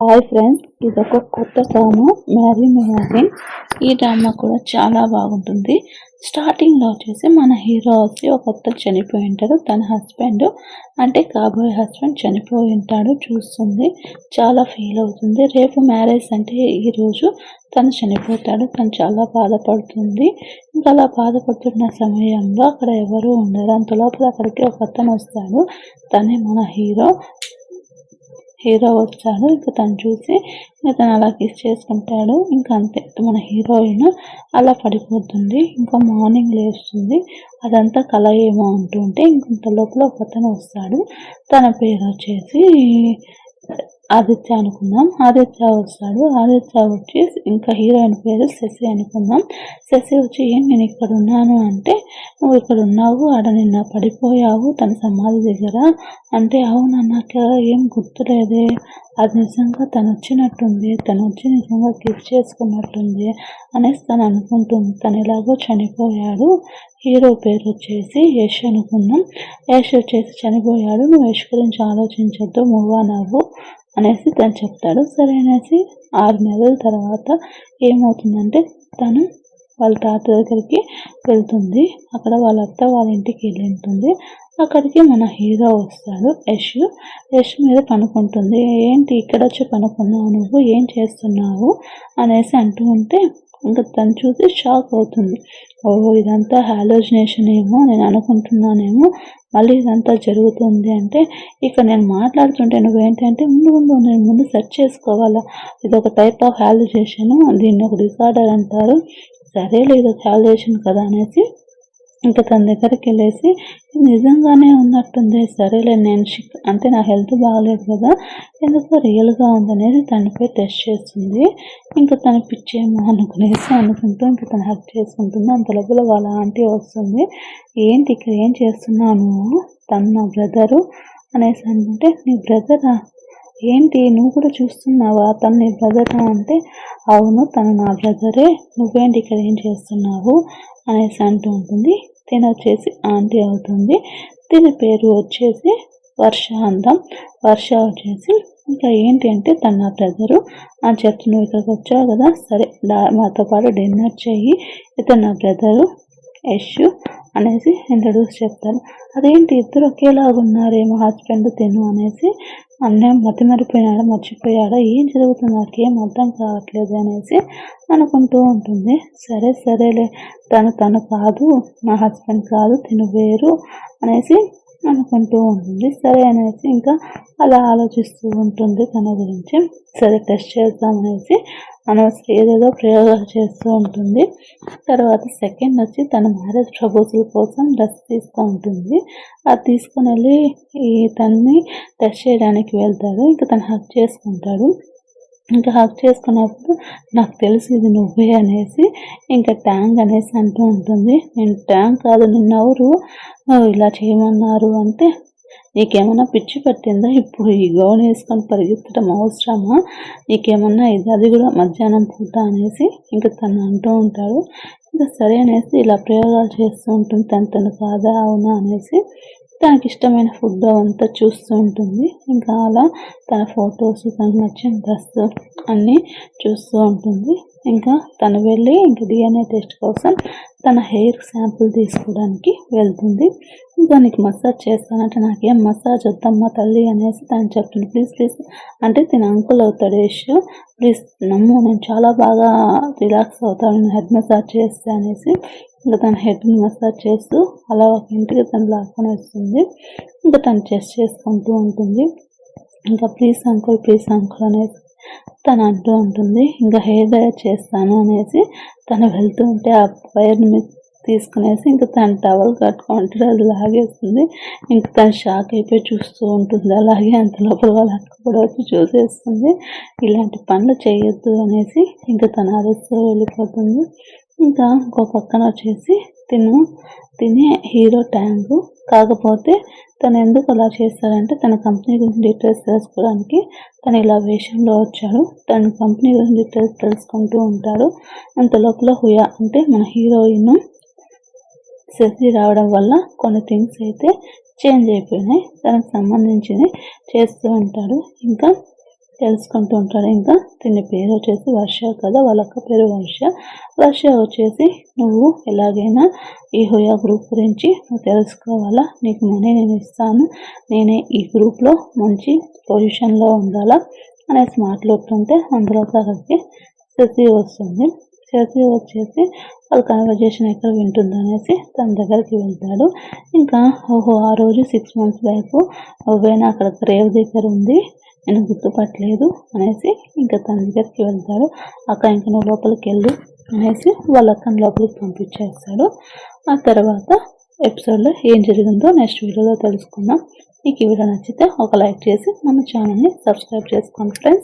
Hi friends, ఇదొక కొత్త drama marry magazine. ఈ డ్రామా కూడా చాలా బాగుంటుంది. స్టార్టింగ్లో వచ్చేసి మన హీరో వచ్చి ఒక అతను చనిపోయి ఉంటాడు. తన హస్బెండ్ అంటే కాబోయే హస్బెండ్ చనిపోయి ఉంటాడు. చూస్తుంది, చాలా ఫీల్ అవుతుంది. రేపు మ్యారేజ్ అంటే ఈరోజు తను చనిపోతాడు. తను చాలా బాధపడుతుంది. ఇంకా అలా బాధపడుతున్న సమయంలో అక్కడ ఎవరు ఉండరు. అంతలోపల అక్కడికి ఒక అతను వస్తాడు. తనే మన హీరో వచ్చాడు. ఇంకా తను చూసి తను అలా కిస్ చేసుకుంటాడు. ఇంకా అంతే, మన హీరోయిన్ అలా పడిపోతుంది. ఇంకా మార్నింగ్ లేస్తుంది. అదంతా కల ఏమో అంటుంటే ఇంకొంత లోపల ఒక అతను వస్తాడు. తన పేరు వచ్చేసి ఆదిత్య అనుకుందాం. ఆదిత్య వస్తాడు. ఆదిత్య వచ్చి ఇంకా హీరోయిన్ పేరు శశి అనుకుందాం. శశి వచ్చి నేను ఇక్కడ ఉన్నాను అంటే, నువ్వు ఇక్కడ ఉన్నావు, ఆడ నిన్న పడిపోయావు తన సమాధి దగ్గర అంటే, అవునా నాకు ఏం గుర్తులేదే, అది నిజంగా తను వచ్చినట్టుంది, తను వచ్చి నిజంగా గిఫ్ట్ చేసుకున్నట్టుంది అనేసి తను అనుకుంటుంది. తను ఎలాగో చనిపోయాడు. హీరో పేరు వచ్చేసి యష్ అనుకుందాం. యష్ వచ్చేసి చనిపోయాడు, నువ్వు యష్ గురించి ఆలోచించొద్దు, మూవ్ ఆన్ అవ్వు అనేసి తను చెప్తాడు. సరే అనేసి 6 నెలల తర్వాత ఏమవుతుందంటే, తను వాళ్ళ తాత దగ్గరికి వెళ్తుంది. అక్కడ వాళ్ళ అత్త వాళ్ళ ఇంటికి వెళ్ళింటుంది. అక్కడికి మన హీరో వస్తాడు. యష్ మీద పనుకుంటుంది. ఏంటి ఇక్కడ వచ్చి పనుకున్నావు, నువ్వు ఏం చేస్తున్నావు అనేసి అంటూ ఉంటే, ఇంకా తను చూసి షాక్ అవుతుంది. ఓహో, ఇదంతా హాలోజినేషన్ ఏమో, నేను అనుకుంటున్నానేమో, మళ్ళీ ఇదంతా జరుగుతుంది అంటే, ఇక నేను మాట్లాడుతుంటే నువ్వేంటంటే నేను ముందు సెర్చ్ చేసుకోవాలా, ఇదొక టైప్ ఆఫ్ హాలోజినేషన్, దీన్ని ఒక డిసార్డర్ అంటారు. సరేలే, ఇది హాలోజినేషన్ కదా అనేసి ఇంకా తన దగ్గరికి వెళ్ళేసి, నిజంగానే ఉన్నట్టుంది, సరేలే నేను అంటే నా హెల్త్ బాగలేదు కదా, ఎందుకో రియల్గా ఉందనేసి తనపై టెస్ట్ చేస్తుంది. ఇంకా తన పిచ్చేమో అనుకుంటూ ఇంకా తను హక్ చేసుకుంటుంది. అంత లోపల వాళ్ళ ఆంటీ వస్తుంది. ఏంటి ఇక్కడ ఏం చేస్తున్నావు నువ్వు, తను నా బ్రదరు అనేసి అంటే, నీ బ్రదరా ఏంటి, నువ్వు కూడా చూస్తున్నావా, తను నీ బ్రదరా అంటే, అవును తను నా బ్రదరే, నువ్వేంటి ఇక్కడ ఏం చేస్తున్నావు అనేసి అంటూ ఉంటుంది. తిను వచ్చేసి ఆంటీ అవుతుంది. దీని పేరు వచ్చేసి వర్ష అందాం. వర్ష వచ్చేసి ఇంకా ఏంటి అంటే, తన నా బ్రదరు అని చెప్తు, నువ్వు ఇక్కడికి వచ్చావు కదా, సరే మాతో పాటు డిన్నర్ చెయ్యి, ఇతను నా బ్రదరు యష్ అనేసి ఇంట్రడ్యూస్ చెప్తాను. అదేంటి ఇద్దరు ఒకేలాగా ఉన్నారేమో హస్బెండ్ తిను అనేసి, అన్నయ్య మర్చిపోయాడా, ఏం జరుగుతుంది నాకేం అర్థం కావట్లేదు అనేసి అనుకుంటూ ఉంటుంది. సరేలే, తను కాదు, నా హస్బెండ్ కాదు, తిను వేరు అనేసి అనుకుంటూ ఉంటుంది. సరే అనేసి ఇంకా అలా ఆలోచిస్తూ ఉంటుంది తన గురించి. సరే టెస్ట్ చేద్దామనేసి ఏదేదో ప్రయోగాలు చేస్తూ ఉంటుంది. తర్వాత సెకండ్ వచ్చి తన మ్యారేజ్ ప్రపోజల్ కోసం డ్రెస్ తీస్తూ ఉంటుంది. అది తీసుకొని వెళ్ళి తనని టెస్ట్ చేయడానికి వెళ్తాడు. ఇంకా తను హక్ చేసుకుంటాడు. ఇంకా హక్ చేసుకున్నప్పుడు, నాకు తెలిసి ఇది నువ్వే అనేసి ఇంకా ట్యాంక్ అనేసి అంటూ ఉంటుంది. నేను ట్యాంక్ కాదు, నిన్నెవరు ఇలా చేయమన్నారు అంటే, నీకేమన్నా పిచ్చి పట్టిందా, ఇప్పుడు ఈ గౌన్ వేసుకొని పరిగెత్తడం అవసరమా, నీకేమన్నా అది కూడా మధ్యాహ్నం పూట అనేసి ఇంకా తను అంటూ ఉంటాడు. ఇంకా సరే అనేసి ఇలా ప్రయోగాలు చేస్తూ ఉంటుంది. తను కాదా అవునా అనేసి తనకి ఇష్టమైన ఫుడ్ అంతా చూస్తూ ఉంటుంది. ఇంకా అలా తన ఫొటోస్, తనకు నచ్చిన డ్రెస్ అన్నీ చూస్తూ ఉంటుంది. ఇంకా తను వెళ్ళి ఇంకా DNA టెస్ట్ కోసం తన హెయిర్ శాంపుల్ తీసుకోవడానికి వెళ్తుంది. దానికి మసాజ్ చేస్తానంటే, నాకేం మసాజ్ వద్దమ్మా తల్లి అనేసి తను చెప్తుంది. ప్లీజ్ అంటే తిన అంకుల్ అవుతాడు యష్, ప్లీజ్ నమ్ము, నేను చాలా బాగా రిలాక్స్ అవుతాను, నేను హెడ్ మసాజ్ చేస్తే అనేసి ఇంకా తన హెడ్ని మసాజ్ చేస్తూ అలా ఒక ఇంటికి తను లాక్కొని వస్తుంది. ఇంకా తను చెస్ట్ చేసుకుంటూ ఉంటుంది. ఇంకా ప్లీజ్ అంకుల్ అనేసి తను అంటూ ఉంటుంది. ఇంకా హెయిర్ డ్రైయర్ చేస్తాను అనేసి తను వెళ్తూ ఉంటే ఆ వైర్ని తీసుకునేసి ఇంకా తను టవల్ కట్టుకుంటే అది లాగేస్తుంది. ఇంకా తను షాక్ అయిపోయి చూస్తూ ఉంటుంది. అలాగే అంత లోపల వాళ్ళ అక్క కూడా వచ్చి చూసేస్తుంది. ఇలాంటి పనులు చేయొద్దు అనేసి ఇంకా తను అరుస్తూ వెళ్ళిపోతుంది. ఇంకా ఇంకో పక్కన వచ్చేసి తినే హీరో ట్యాంకు, కాకపోతే తను ఎందుకు అలా చేస్తాడంటే, తన కంపెనీ గురించి డీటెయిల్స్ తెలుసుకోవడానికి తను ఇలా వేషంలో వచ్చాడు. తన కంపెనీ గురించి డీటెయిల్స్ తెలుసుకుంటూ ఉంటాడు. అంత లోపల హుయా అంటే మన హీరోయిన్ శశి రావడం వల్ల కొన్ని థింగ్స్ అయితే చేంజ్ అయిపోయినాయి. తనకు సంబంధించినవి చేస్తూ ఉంటాడు. ఇంకా తెలుసుకుంటూ ఉంటాడు. ఇంకా దీని పేరు వచ్చేసి వర్ష కదా, వాళ్ళ అక్క పేరు వర్ష. వర్ష వచ్చేసి నువ్వు ఎలాగైనా ఈ హోయా గ్రూప్ గురించి నువ్వు తెలుసుకోవాలా, నీకు మనీ నేను ఇస్తాను, నేనే ఈ గ్రూప్లో మంచి పొజిషన్లో ఉండాలా అనేసి మాట్లాడుతుంటే అందులో తనకి శశి వస్తుంది. శశి వచ్చేసి వాళ్ళ కన్వర్జేషన్ ఎక్కడ వింటుంది అనేసి తన దగ్గరికి వెళ్తాడు. ఇంకా ఓహో ఆ రోజు 6 months బ్యాక్ నువ్వేనా అక్కడ గ్రేవ్ దగ్గర ఉంది, నేను గుర్తుపట్టలేదు అనేసి ఇంకా తన దగ్గరికి వెళ్తాడు. అక్క ఇంక నువ్వు లోపలికి వెళ్ళు అనేసి వాళ్ళ అక్కని లోపలికి పంపించేస్తాడు. ఆ తర్వాత ఎపిసోడ్లో ఏం జరిగిందో నెక్స్ట్ వీడియోలో తెలుసుకుందాం. మీకు ఈ వీడియో నచ్చితే ఒక లైక్ చేసి మన ఛానల్ని సబ్స్క్రైబ్ చేసుకోండి ఫ్రెండ్స్.